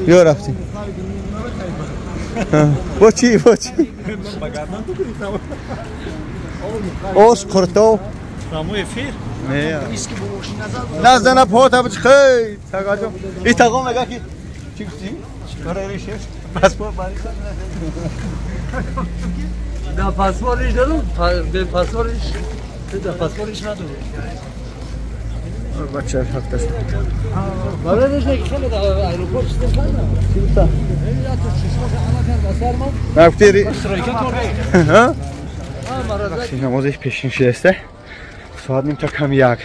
یا رفتیم با چی؟ اوز قرطو ساموی فیر نه نزدن پاتا بچ خیلی تقاجم ای تقام نگاه کی چی گفتی؟ برای ریشش پاسپورت باری نه پاسپورتش دارم به پاسپورتش ندارم بچه هفته است برای ریش خیلی در ایروپورت چی نفتیری ها؟ نمازش پیشین شده ساعت نیم تا کم یک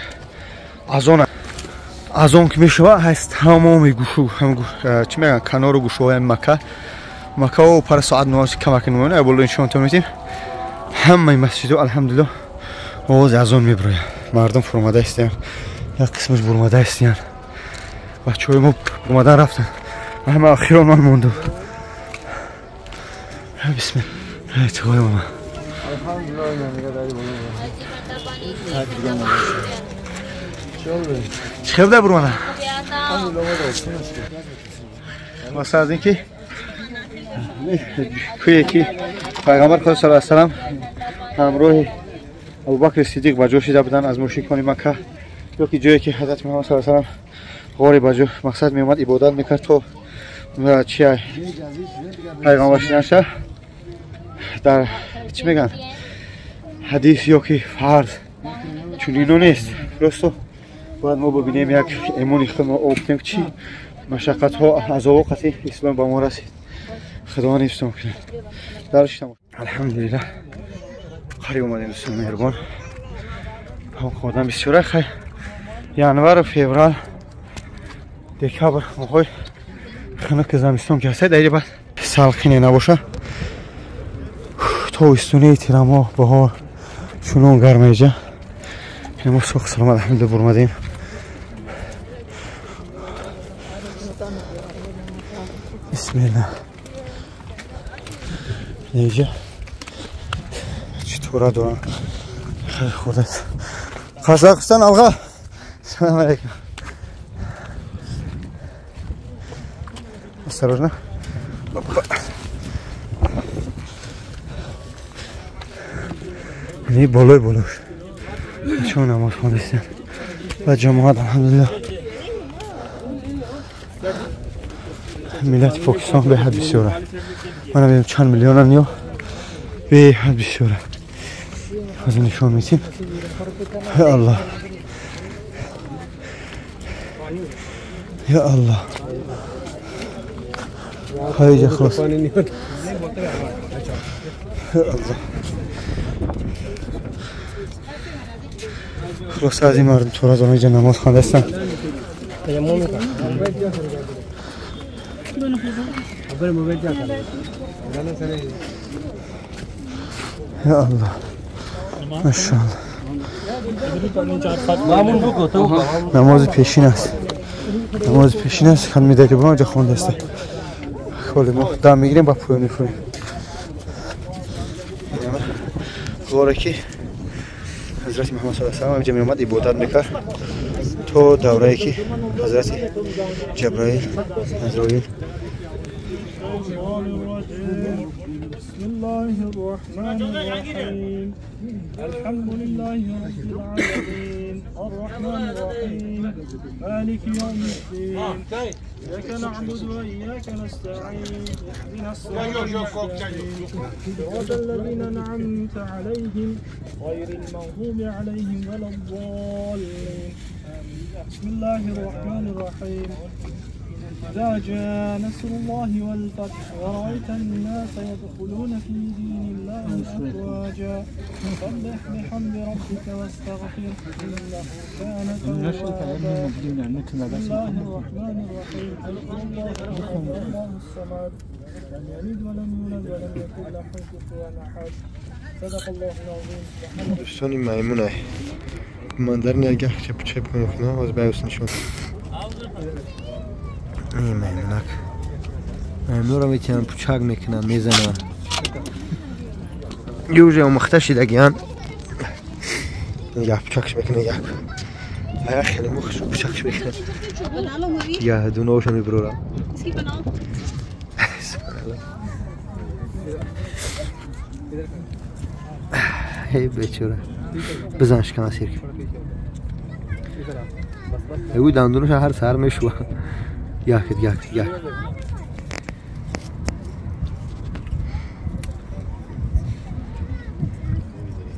از اون که میشه هست تمامی گوشو چی میگن کنار و گوشو های مکه و پر ساعت نماز کمک نمونه بولو اینشون تو میتیم همه مسجد و الحمدلله آواز از اون میبره مردم فرماده استیان یک قسمش برماده استیان بچه های ما برماده رفتن همه آخیران من موندو بسم الله چه های ماما چه خیلی برمانه واسه از این که یکی پیغمبر خدا صلی الله علیه و سلم همراه ابوبکر صدیق با جوش شده بودن از مشرکان مکه یکی جایی که حضرت محمد صلی الله علیه و سلم غار با جو مقصد می اومد عبادت میکرد تو چی پیغمبر شدنش در چی میگن حدیث یا که فرض چون اینو نیست درستو باید ما ببینیم یک ایمانی خود ما اوبتیم چی مشقت ها از وقت اسلام با ما رسید خدا نیستم کنه درش تمام الحمدلله قریب اومدیم دوستان مهربان هم خودم بسیار خیلی ینور و فوریه دکبر ماهای خنک زمستون که هست دیگه بعد سالخینه نباشه تابستونه تیرما بهار چونون گرمه جا ما سوق سلامت الحمدلله برمدیم بسم الله اینجا چطوره دارم خیلی خودت قزاقستان آقا سلام علیکم осторожно این بالای چون نماز خوندستن و جماعت الحمدلله ملت پاکستان به حد بسیاره من هم چند میلیون یا به حد بسیاره از این نشون میتیم یا الله یا الله خیلی خلاص یا الله خلاص از این مردم تو از آنجا نماز خوانده هستن یا الله ماشاءالله نماز پیشین است خان میده که با آنجا خونده است خالی ما دم میگیریم با پول میفوریم غاره که حضرت محمد صلی الله علیه و سلم اینجا می اومد عبادت میکرد تو دوره که حضرت جبرائیل عزرائیل بسم الله الرحمن الرحيم الحمد لله رب العالمين الرحمن الرحيم مالك يوم الدين إياك نعبد وإياك نستعين اهدنا الصراط المستقيم صراط الذين أنعمت عليهم غير المغضوب عليهم ولا الضالين بسم الله الرحمن الرحيم إذا جاء نصر الله والفتح ورأيت الناس يدخلون في دين الله أفواجا فسبح بحمد ربك واستغفره إنه كان توابا بسم الله الرحمن الرحيم الله الصمد لم يلد ولم يولد ولم يكن له كفوا أحد صدق الله العظيم. دوستان این میمونه من در نگه چپ کنم از بیاس نشون این میمونک میمون رو میتونم پوچاک میکنم میزنم یوجه و مختشی دگیان یا پوچاکش میکنه یک های خیلی مخش بچکش میکنه یا دونه هاشو میبرورم هی بیچاره بزنش کنه سیر او دندونش هر سر میشوه یک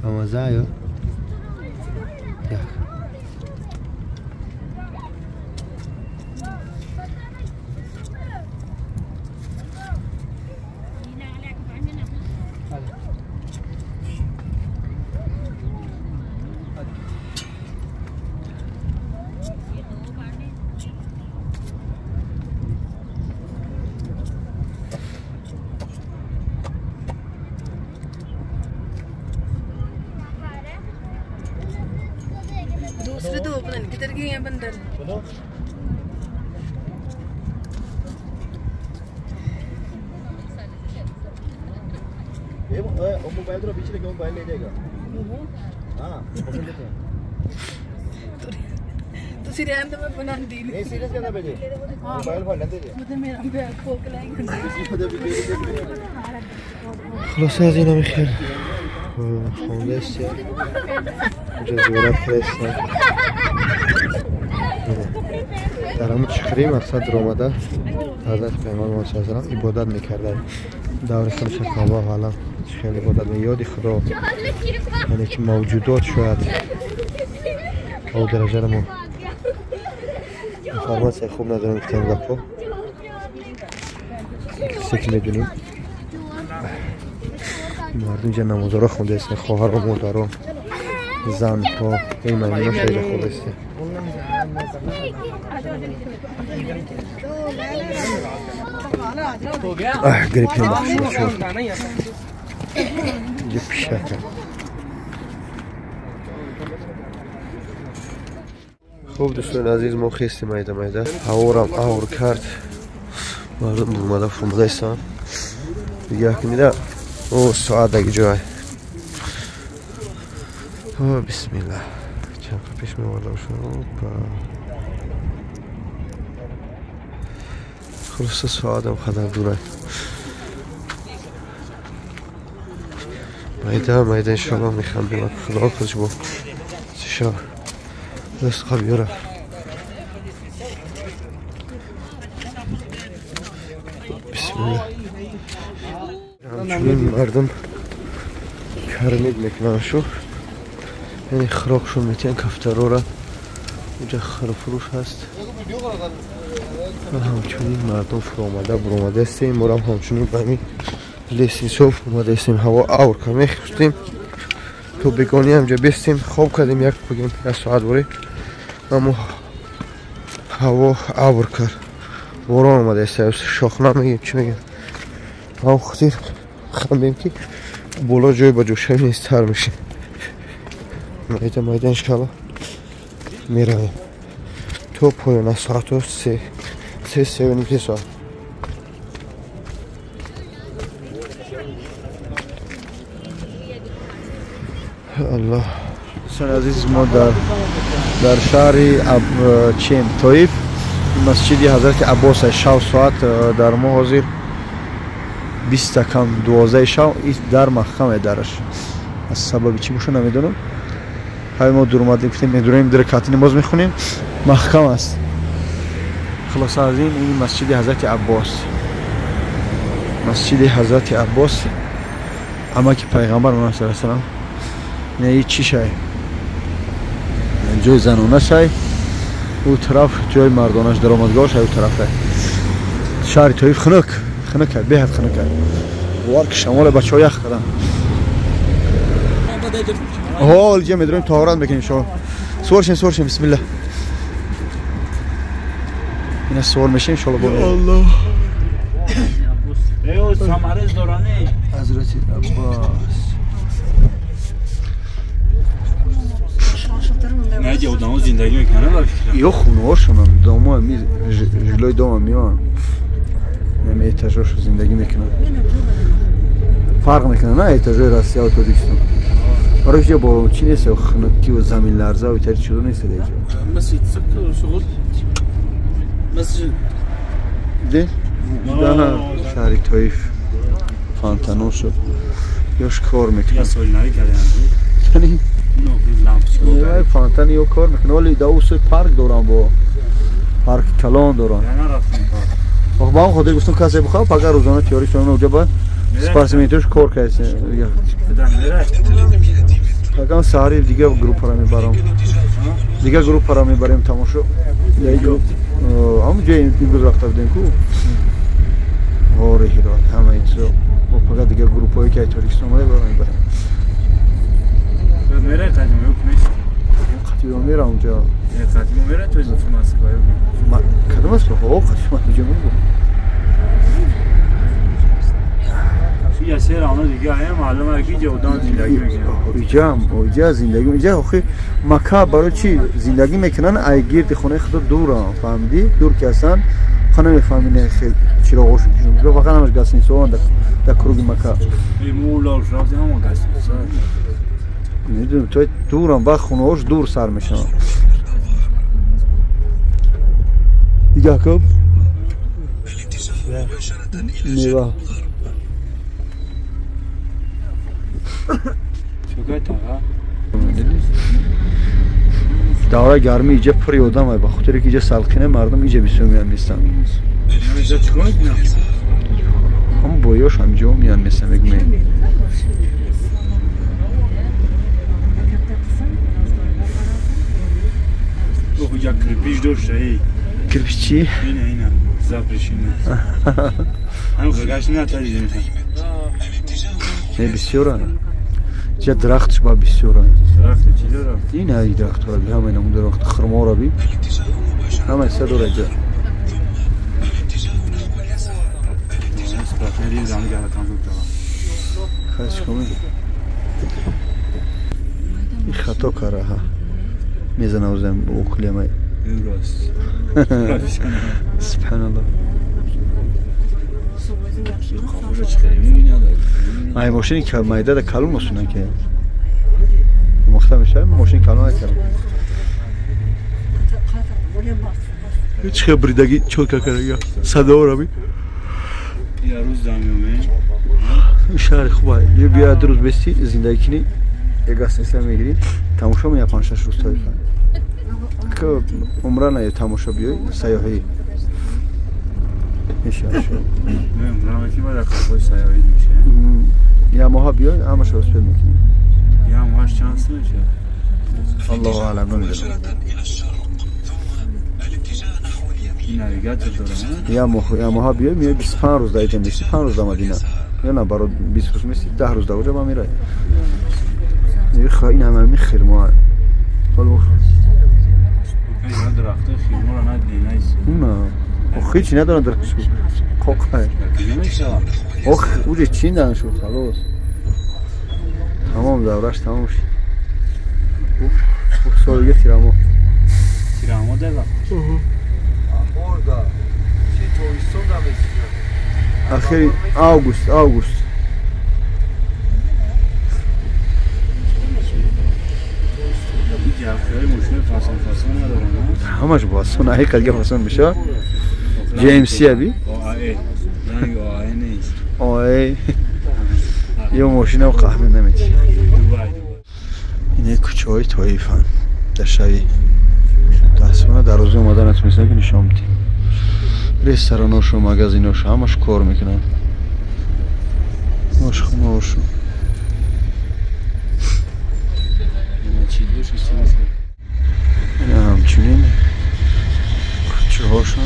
مزه یا दूसरे तो पता नहीं किधर गए हैं बंदर ये मोबाइल तो पीछे लेके मोबाइल ले जाएगा हां तो सीरियस तो मैं बना दी नहीं सीरियस करना भेजे मोबाइल फोन लेते हैं मुझे मेरा बैग फोक लाएंगे خلاص از اینا میخیر خونده است اینجا زیارت فرستن در همون چخری مقصد در آمده حضرت پیغمبر محمد صلی الله علیه و آله عبادت میکرده دور خودش کعبه حالا خیلی عبادت می یاد خدا یعنی که موجودات شاید او درجه رو ما انفرماسیون خوب ندارم که تیم گفت کسی که میدونیم مردم اینجا نمازها خونده است خواهر و مادران زن ها این مردم خیلی خوب است گریپیم بخشید شد اینجا پیشه خوب دوستان عزیز ما خیستی مایده هوارم آور کرد مردم اومده فرموده ایستان دیگه که میده او ساعت دیگه جای بسم الله چند پیش میوردم شد خلاصه ساعتم خدر دوره مایده انشاءالله میخوام بیمار خدا خودش با سشا دست خواب یاره بسم الله همچنین مردم کرمید میکنن شو یعنی خراقشون میتین کفترو را اینجا خرفروش هست و همچنین مردم فرو آمده برو آمده استیم مرام همچنین بمی لیسی صوف اومده استیم هوا آور کمی خستیم تو بگانی همجا بستیم خواب کردیم یک بگیم یک ساعت بوری اما هوا آور کرد وران اومده استیم شاخنا میگیم چی میگیم هم خطیر خواندیم که بالا جای با جوشه نیست تر میشیم مایده انشالله میرویم تو پایان ساعت و سه و نیم ساعت الله دوستان عزیز ما در شهر چین طایف مسجد حضرت عباس شب ساعت در ما حاضر 20 کم 12 شب این در محکمه درش از سبب چی باشه نمیدونم های ما دور اومدیم گفتیم میدونیم در کاتی نماز میخونیم محکم است خلاص از این مسجد حضرت عباس مسجد حضرت عباس اما که پیغمبر محمد صلی الله علیه و آله نه این چی شای جای زنونه شای او طرف جای مردانش درآمدگاه شای او طرفه شهر طایف خنک کرد بهت خنک کرد وار که شمال بچه ها یخ کردن حال جا میدونیم طهارت بکنیم شما سوارشین بسم الله این سوار میشیم انشاءالله با الله ایو سامرز دورانه حضرت عباس نه جو دامو زندگی میکنه با فکر یا خونه هاشون دامو می جلوی دامو میان نمی ایتاژاشو زندگی میکنن فرق میکنه نه ایتاژای راستی اتوریستون برای چه با چی نیست خنکی و زمین لرزه و تر چیزو نیست دیگه مسجد سکر شغل مسجد ده دانا شهر طایف فانتانو شد یوش کار میکنه یا سولناری کرده یعنی نو لامپ نه فانتان یو کار میکنه ولی داوس پارک دوران با پارک کلان دوران نه رفتم آخه با خودت گفتم کسی بخواد پگاه روزانه تئوری شون اونجا با سپارسیمنتش کار کنه دیگه بدم میره پگاه ساری دیگه گروپ را میبرم دیگه گروپ را میبریم تماشا یا گروپ هم جای دیگه رفته بودیم کو واره هیران همه ایتو و پگاه دیگه گروپ هایی که توریست اومده برام میبرم میره قدیم میکنیش قطعی میره اونجا قدیم میره تو زفت مسکوی کدوم است ها قطعی اونجا میره یا سر آنها دیگه هم معلومه که جودان زندگی میکنن اینجا زندگی اینجا آخه مکه برای چی زندگی میکنن ایگیرد خونه خود دورا فهمیدی دور که اصلا خانه میفهمینه خیلی چراغوش میکنه فقط همش گاز سوان در کروگ مکه مولا رفتی هم گاز میدونم تو دورم با خونه‌اش دور سر میشن دیگه کب میوه دوره گرمی اینجا پری آدمه به خاطر که اینجا سلخینه مردم اینجا بیسومیان نیستن اینجا چیکار میکنن هم بایاش همجا میان میستن میگم او یا کرپیش داشته ای کرپیش چی؟ اینه زبرشینه هم خگاش نه تایی نه بسیاره اینجا درختش با بسیاره درخت چی داره؟ این های درخت را بی همین اون درخت خرما را بی همه سه داره اینجا خواهش کنید این خطا کاره ها میزنه اوزم او کلیمه این راست سبحان الله خواهش چخیلی نداره ای ماشینی که مایده ده کلون مسونن که مختلف میشه ماشین کلون نکردم هیچ خبریدگی چوکا کرده صدا را بی یه روز دمیومه این شهر خوبه یه بیا دو روز بستی زندگی کنی یک گاز نیستم میگیری تماشا می 5-6 روز تایی کنی که عمره نه تماشا بیای سیاحی میشه شد نه عمره که باید کارهای سیاحی میشه یا ماها بیای همه شو اسپل میکنی یا ماهاش چانس نمیشه الله اعلم نمیدونم این نویگاتور داره یا ماها بیای میای 25 روز دایجا میشی 5 روز در مدینه یا نه برای 20 روز میشی 10 روز در اونجا با میره این همه میخیر ما حالا این درخته خیمه را ندی نیست نه هیچی ندارن درخت قاقه اوجه چین دارن شد خلاص تمام دورش تمام شد سالگه تیرامو دارم آخری آگوست همش باسون هی کلگه فاسون بشه جیمسی ابی آه نیست آه یه ماشین و قهمه نمیدی اینه کوچه های طایفن در شوی دستمانه در روزه اومدن اتمیسته که نشان میدیم رستوراناش و مگزیناش همش کار میکنن همش خونه هاشو اینه همچنین کوچه هاشون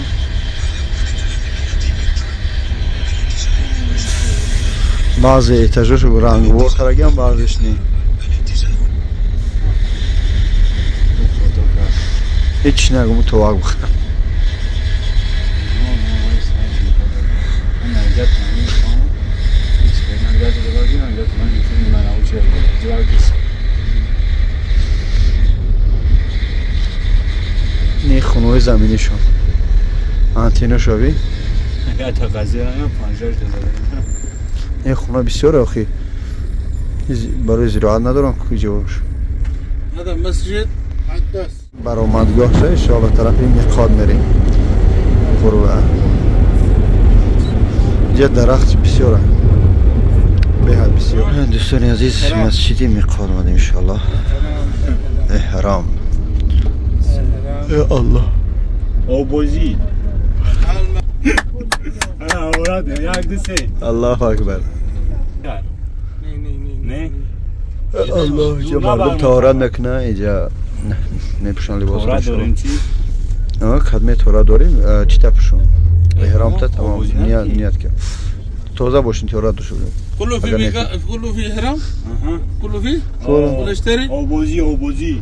بعضی ایتاژاش رنگوار ترگی هم بعضیش نی هیچ نگم تو واقع بخورم نی خونوی زمینی شون آنتینا شوی یا تا قضیه هم 50 دلار این خونه بسیار آخی برای زراعت ندارم کجا باش هذا مسجد عداس برآمدگاه شه ان شاء الله طرف میقات میریم قربه اینجا درخت بسیاره به حد بسیار دوستان عزیز مسجد میقات اومدیم ان شاء الله احرام ای الله اوبوزی اوراد یک دسته الله اکبر نه الله اینجا مردم طهارت نکنه اینجا نپوشن لباس تورا داریم چی؟ خدمه تورا داریم چی تپوشن احرام تا تمام نیت کرد تازه باشین تورا داشته كله في كله في إحرام كله فيه اوبوزی